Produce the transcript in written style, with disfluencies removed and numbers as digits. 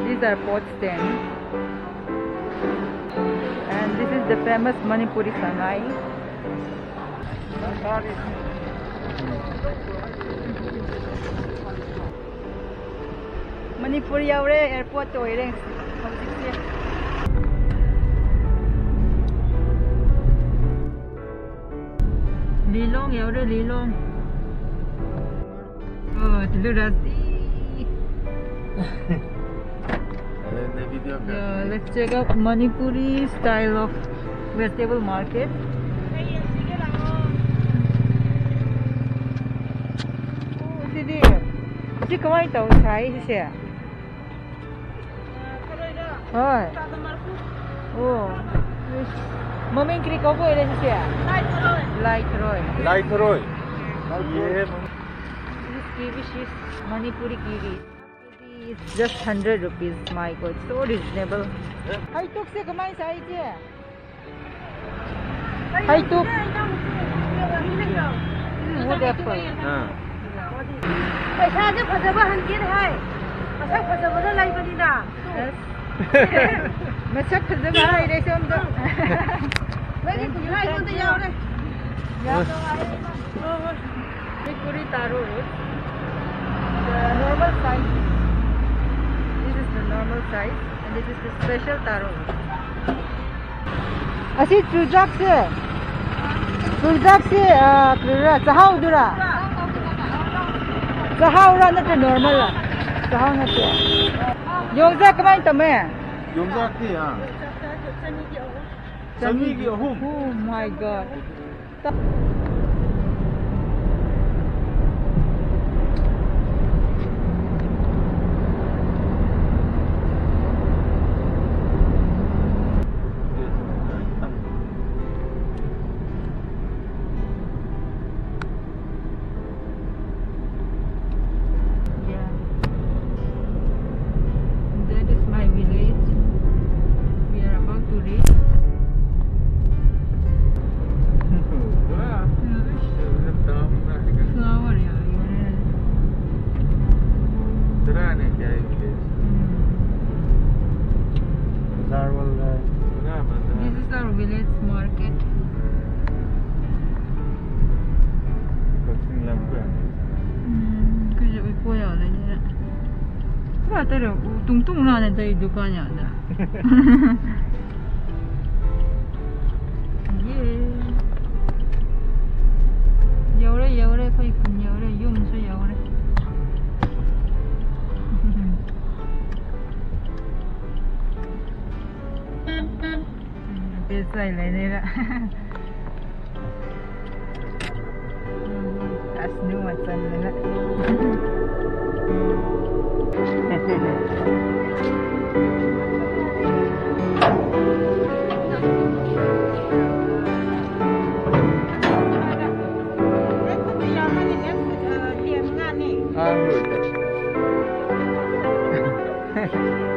These are pot stands. And this is the famous Manipuri Sangai. Manipur yaure airport toire hojikse. Lilong yaure Lilong. Oh, Tulurasi. Yeah, let's check out Manipuri style of vegetable market. Oh, this kamai tau chai se. Hi. Oh. Momeng kiri kau boleh se. Light Roy. Yeah. This kiwi is Manipuri kiwi. It's just 100 rupees. My God, so reasonable. I took se kamai sai je. I took. Wood apple. पैसा जो फजबा हंकिर है मसक फजबा तो लाई बनी ना मसक फजबा है रे सोम तो मेरी कुलाई को तो जाओ रे Manipuri taro root. The normal size. This is the normal size and this is the special taro root. Asi chujak se klura sahau dura. Sahau ra na normal la. Sahau na te. Yongza kamai tame. Yongza ki ha. Sani ki hum. Oh my God. This is our village market. Kerja ibu ya lah ni. Wah, terus tung lah nanti dukannya ada. Yaure, kau ikut yaure, yum so yaure. Biasa ini lah. Asnu macam ni lah. Ah, good.